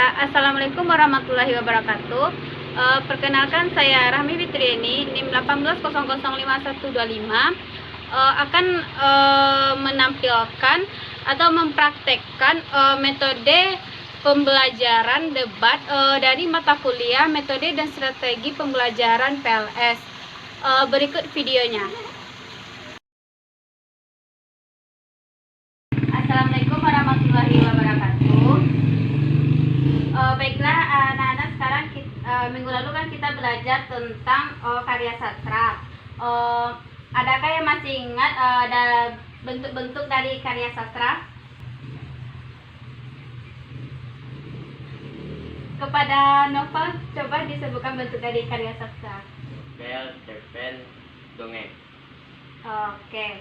Assalamualaikum warahmatullahi wabarakatuh. Perkenalkan, saya Rahmi Fitriani, NIM 18005125, akan menampilkan atau mempraktekkan metode pembelajaran debat dari mata kuliah metode dan strategi pembelajaran PLS. Berikut videonya. Assalamualaikum warahmatullahi wabarakatuh. Baiklah anak-anak, sekarang minggu lalu kan kita belajar tentang karya sastra. Adakah yang masih ingat ada bentuk-bentuk dari karya sastra? Kepada Novel, coba disebutkan bentuk dari karya sastra. Novel, cerpen, dongeng. Oke.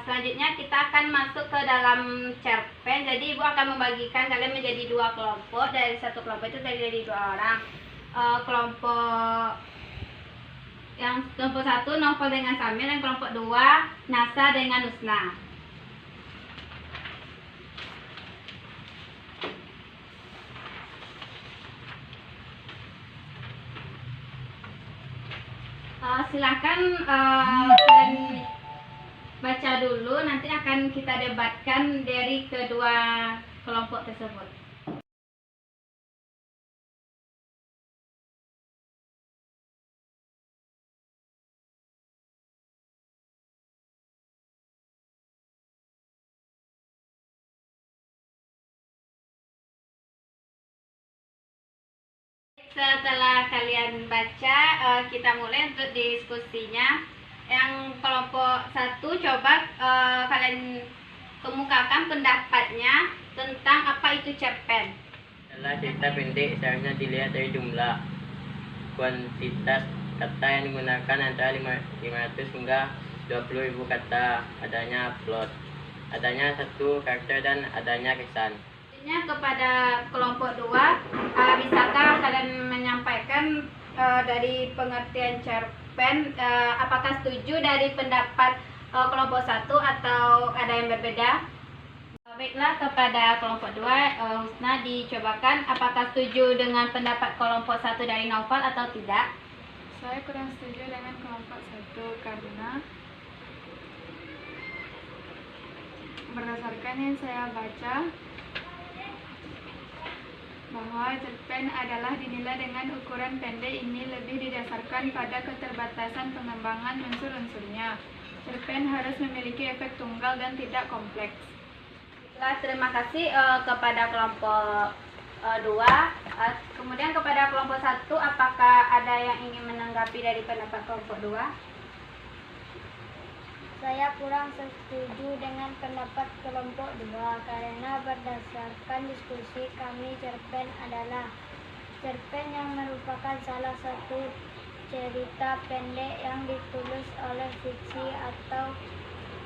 Selanjutnya kita akan masuk ke dalam cerpen. Jadi ibu akan membagikan kalian menjadi dua kelompok. Dari satu kelompok itu dari dua orang. Kelompok satu Novel dengan Samil, dan kelompok dua Nasa dengan Nusna. Silakan kalian baca dulu, nanti akan kita debatkan dari kedua kelompok tersebut. Setelah kalian baca, kita mulai untuk diskusinya. Yang kelompok satu, coba kalian kemukakan pendapatnya tentang apa itu cerpen. Adalah cerita pendek, seharusnya dilihat dari jumlah kuantitas kata yang digunakan antara 500 hingga 20.000 kata, adanya plot, adanya satu karakter, dan adanya kesan. Kepada kelompok dua, bisakah kalian menyampaikan dari pengertian cerpen, apakah setuju dari pendapat kelompok satu atau ada yang berbeda? Baiklah, kepada kelompok dua, Husna, dicobakan apakah setuju dengan pendapat kelompok satu dari Novel atau tidak? Saya kurang setuju dengan kelompok satu karena berdasarkan yang saya baca bahwa cerpen adalah dinilai dengan ukuran pendek. Ini lebih didasarkan pada keterbatasan pengembangan unsur-unsurnya. Cerpen harus memiliki efek tunggal dan tidak kompleks. Terima kasih kepada kelompok dua. Kemudian kepada kelompok satu, apakah ada yang ingin menanggapi dari pendapat kelompok dua? Saya kurang setuju dengan pendapat kelompok dua karena berdasarkan diskusi kami, cerpen adalah cerpen yang merupakan salah satu cerita pendek yang ditulis oleh fiksi atau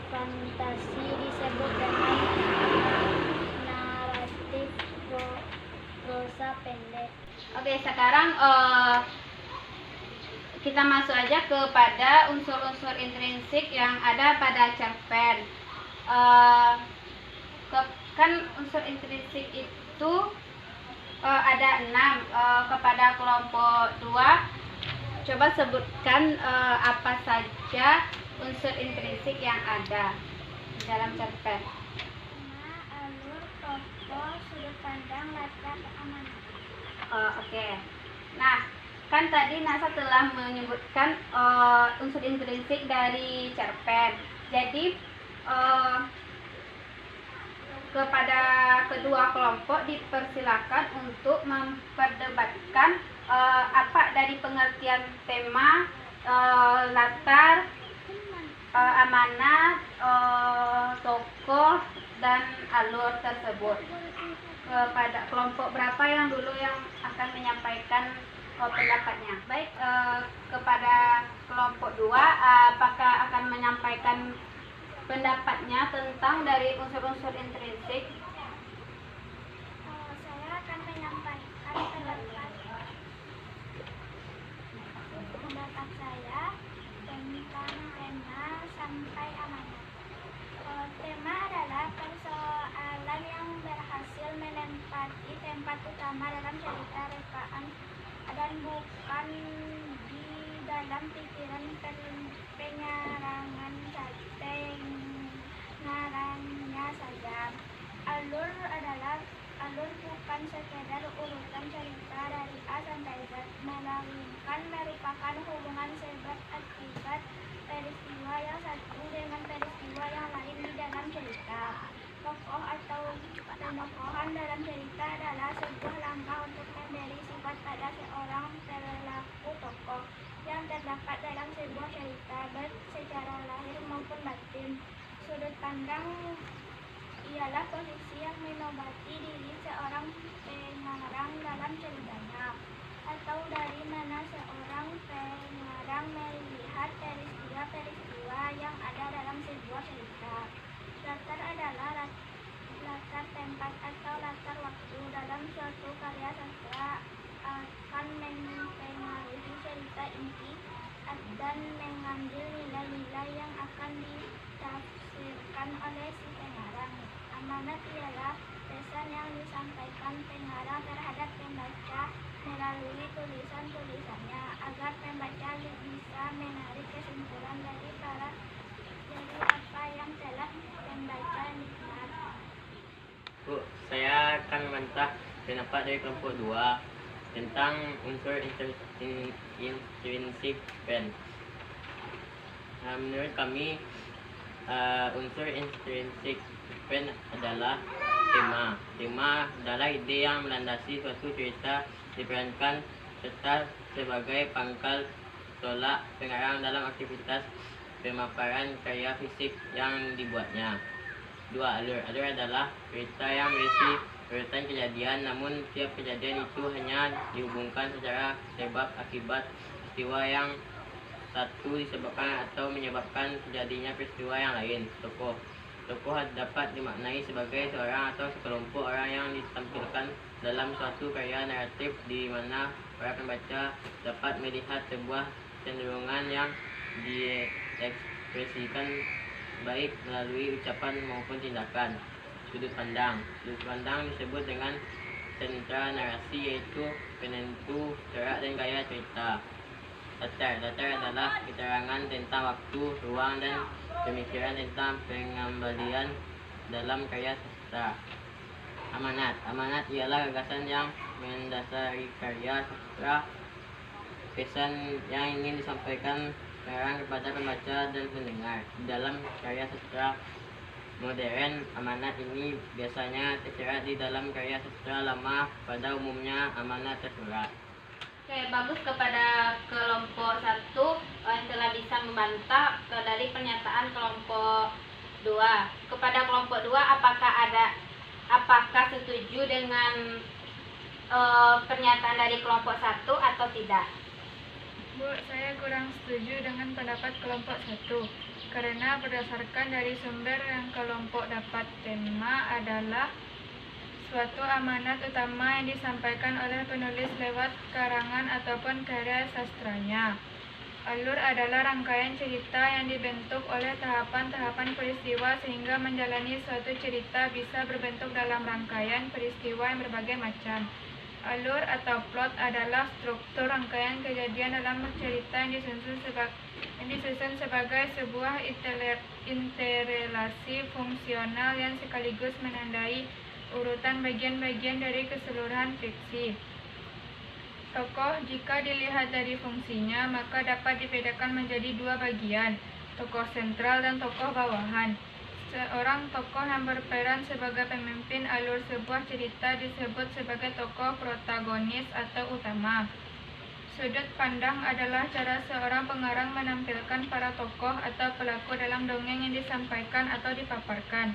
fantasi, disebut dengan naratif prosa pendek. Oke, sekarang kita masuk aja kepada unsur-unsur intrinsik yang ada pada cerpen. Kan unsur intrinsik itu ada 6. Kepada kelompok 2, coba sebutkan apa saja unsur intrinsik yang ada di dalam cerpen. Alur, tokoh, sudut pandang, latar, amanat. Oke. Nah, kan tadi Nasa telah menyebutkan unsur intrinsik dari cerpen. Jadi kepada kedua kelompok dipersilakan untuk memperdebatkan apa dari pengertian tema, latar, amanat, tokoh, dan alur tersebut. Kepada kelompok berapa yang dulu yang akan menyampaikan pendapatnya? Baik, kepada kelompok 2, apakah akan menyampaikan pendapatnya tentang dari unsur-unsur intrinsik? Saya akan menyampaikan pendapat saya tentang tema sampai amanat. Tema adalah persoalan yang berhasil menempati tempat pendapat utama dalam cerita rekaan dan bukan di dalam pikiran penyarangannya saja. Alur bukan sekedar urutan cerita dari A sampai Z, melainkan merupakan hubungan sebab akibat peristiwa yang satu dengan peristiwa yang lain di dalam cerita. Tokoh atau penokohan dalam cerita adalah sebuah langkah untuk memberi sifat pada seorang perilaku tokoh yang terdapat dalam sebuah cerita, baik secara lahir maupun batin. Sudut pandang ialah posisi yang menobati diri seorang pengarang dalam ceritanya, atau dari mana seorang pengarang melihat peristiwa-peristiwa yang ada dalam sebuah cerita. Latar adalah latar tempat atau latar waktu dalam suatu karya sastra akan mempengaruhi cerita inti dan mengambil nilai-nilai yang akan ditafsirkan oleh si pengarang. Amanat ialah pesan yang disampaikan pengarang terhadap pembaca melalui tulisan-tulisannya, agar pembaca bisa menarik kesimpulan dari apa yang telah pembaca lihat. Bu, saya akan membantah pendapat dari kelompok 2 tentang unsur intrinsik pen. Menurut kami, unsur intrinsik pen adalah tema. Tema adalah ide yang melandasi suatu cerita diperankan serta sebagai pangkal tolak pengarang dalam aktivitas pemaparan karya fisik yang dibuatnya. 2. Alur adalah cerita yang berisi urutan kejadian, namun tiap kejadian itu hanya dihubungkan secara sebab akibat peristiwa yang satu disebabkan atau menyebabkan terjadinya peristiwa yang lain. Tokoh dapat dimaknai sebagai seorang atau sekelompok orang yang ditampilkan dalam suatu karya naratif di mana para pembaca dapat melihat sebuah cenderungan yang diekspresikan baik melalui ucapan maupun tindakan. Sudut pandang disebut dengan sentra narasi, yaitu penentu corak dan gaya cerita. Latar adalah keterangan tentang waktu, ruang, dan pemikiran tentang pengembalian dalam karya sastra. Amanat ialah gagasan yang mendasari karya sastra, pesan yang ingin disampaikan pengarang kepada pembaca dan pendengar. Dalam karya sastra modern, amanat ini biasanya tersirat di dalam karya sastra lama. Pada umumnya amanat tersurat. Oke, bagus kepada kelompok 1 yang telah bisa membantah dari pernyataan kelompok 2. Kepada kelompok 2, apakah setuju dengan pernyataan dari kelompok 1 atau tidak? Bu, saya kurang setuju dengan pendapat kelompok 1 karena berdasarkan dari sumber yang kelompok dapat, tema adalah suatu amanat utama yang disampaikan oleh penulis lewat karangan ataupun karya sastranya. Alur adalah rangkaian cerita yang dibentuk oleh tahapan-tahapan peristiwa sehingga menjalani suatu cerita bisa berbentuk dalam rangkaian peristiwa yang berbagai macam. Alur atau plot adalah struktur rangkaian kejadian dalam cerita yang disusun sebagai sebuah interrelasi fungsional yang sekaligus menandai urutan bagian-bagian dari keseluruhan fiksi. Tokoh, jika dilihat dari fungsinya, maka dapat dibedakan menjadi 2 bagian, tokoh sentral dan tokoh bawahan. Seorang tokoh yang berperan sebagai pemimpin alur sebuah cerita disebut sebagai tokoh protagonis atau utama. Sudut pandang adalah cara seorang pengarang menampilkan para tokoh atau pelaku dalam dongeng yang disampaikan atau dipaparkan.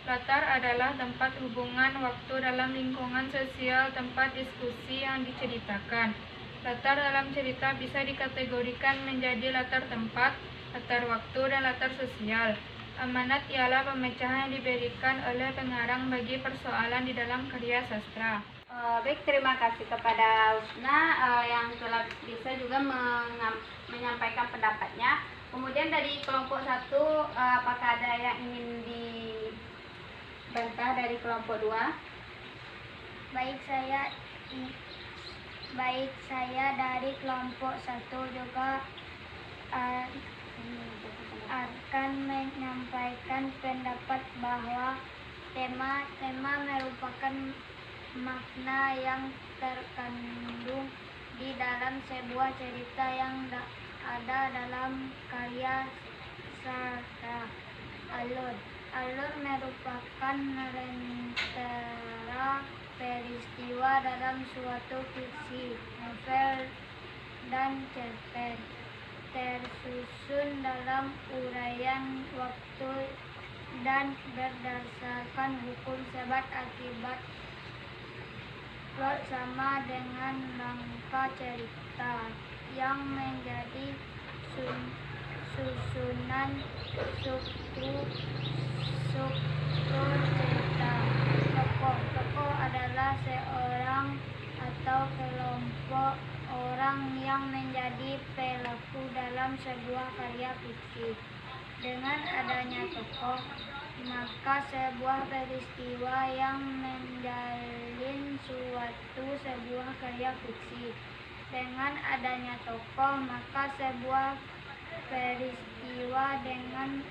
Latar adalah tempat hubungan waktu dalam lingkungan sosial tempat diskusi yang diceritakan. Latar dalam cerita bisa dikategorikan menjadi latar tempat, latar waktu, dan latar sosial. Amanat ialah pemecahan yang diberikan oleh pengarang bagi persoalan di dalam karya sastra. Baik, terima kasih kepada Husna yang telah bisa juga menyampaikan pendapatnya. Kemudian dari kelompok 1, apakah ada yang ingin dibantah dari kelompok 2? baik saya baik saya dari kelompok 1 juga akan menyampaikan pendapat bahwa tema merupakan makna yang terkandung di dalam sebuah cerita yang ada dalam karya sastra. Alur merupakan rentera peristiwa dalam suatu fiksi, novel, dan cerpen, tersusun dalam uraian waktu dan berdasarkan hukum sebab akibat. Plot sama dengan rangka cerita yang menjadi susunan struktur cerita. Tokoh adalah seorang atau kelompok orang yang menjadi pelaku dalam sebuah karya fiksi. Dengan adanya tokoh, maka sebuah peristiwa yang menjalin suatu sebuah karya fiksi. Dengan adanya tokoh, maka sebuah peristiwa dengan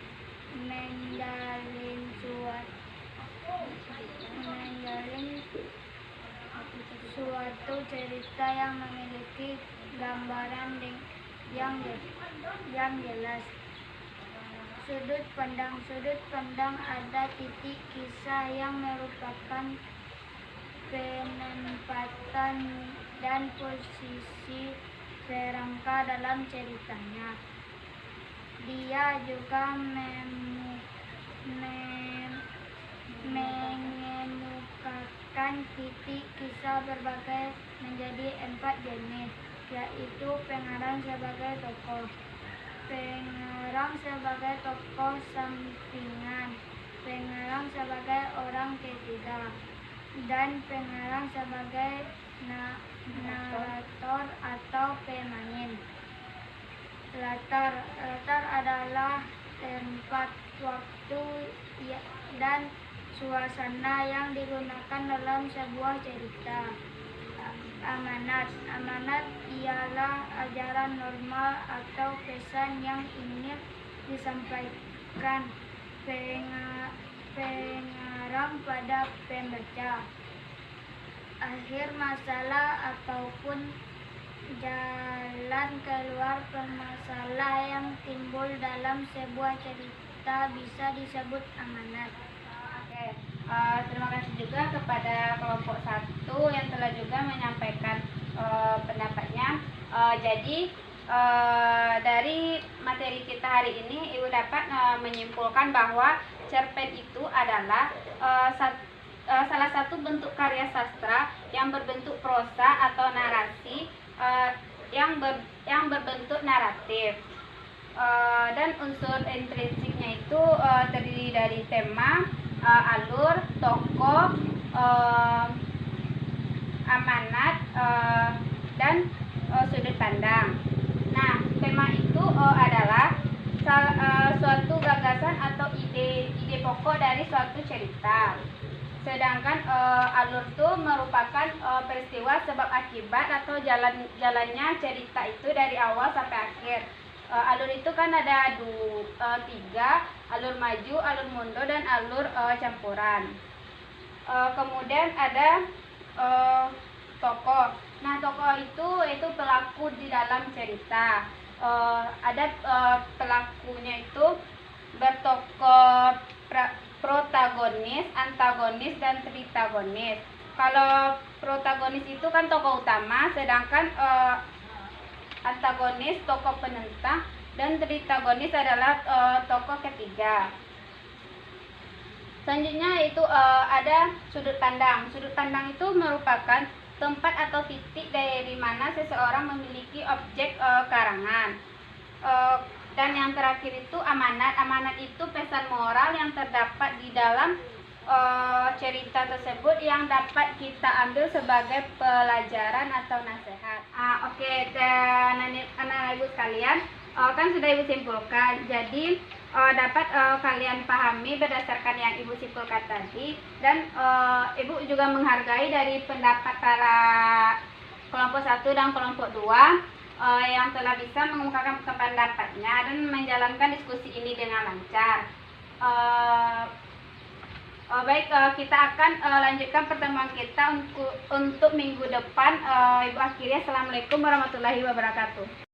menjalin suatu cerita yang memiliki gambaran yang jelas. Sudut pandang ada titik kisah yang merupakan penempatan dan posisi serangka dalam ceritanya. Dia juga mengemukakan titik kisah berbagai menjadi 4 jenis, yaitu pengarang sebagai tokoh, pengarang sebagai tokoh sampingan, pengarang sebagai orang ketiga, dan pengarang sebagai narator atau pemain. Latar adalah tempat, waktu, dan suasana yang digunakan dalam sebuah cerita. Amanat ialah ajaran normal atau pesan yang ingin disampaikan pengarang pada pembaca. Akhir masalah ataupun jalan keluar permasalahan yang timbul dalam sebuah cerita bisa disebut amanat. Oke, terima kasih juga kepada kelompok 1 yang telah juga menyampaikan pendapatnya. Jadi dari materi kita hari ini, Ibu dapat menyimpulkan bahwa cerpen itu adalah salah satu bentuk karya sastra yang berbentuk prosa atau narasi yang berbentuk naratif. Dan unsur intrinsiknya itu terdiri dari tema, alur, tokoh, amanat, dan sudut pandang. Nah, tema itu adalah suatu gagasan atau ide pokok dari suatu cerita. Sedangkan alur itu merupakan peristiwa sebab akibat atau jalannya cerita itu dari awal sampai akhir. Alur itu kan ada 3, alur maju, alur mundur, dan alur campuran. Kemudian ada tokoh. Nah, tokoh itu pelaku di dalam cerita. Ada pelakunya itu bertokoh protagonis, antagonis, dan tritagonis. Kalau protagonis itu kan tokoh utama, sedangkan antagonis tokoh penentang, dan tritagonis adalah tokoh ketiga. Selanjutnya itu ada sudut pandang. Sudut pandang itu merupakan tempat atau titik dari mana seseorang memiliki objek karangan. Dan yang terakhir itu amanat. Amanat itu pesan moral yang terdapat di dalam cerita tersebut yang dapat kita ambil sebagai pelajaran atau nasihat. Oke, dan anak-anak ibu sekalian, kan sudah ibu simpulkan. Jadi dapat kalian pahami berdasarkan yang Ibu simpulkan tadi, dan Ibu juga menghargai dari pendapat para kelompok 1 dan kelompok 2 yang telah bisa mengungkapkan pendapatnya dan menjalankan diskusi ini dengan lancar. Baik, kita akan lanjutkan pertemuan kita untuk minggu depan. Ibu akhiri, Assalamualaikum warahmatullahi wabarakatuh.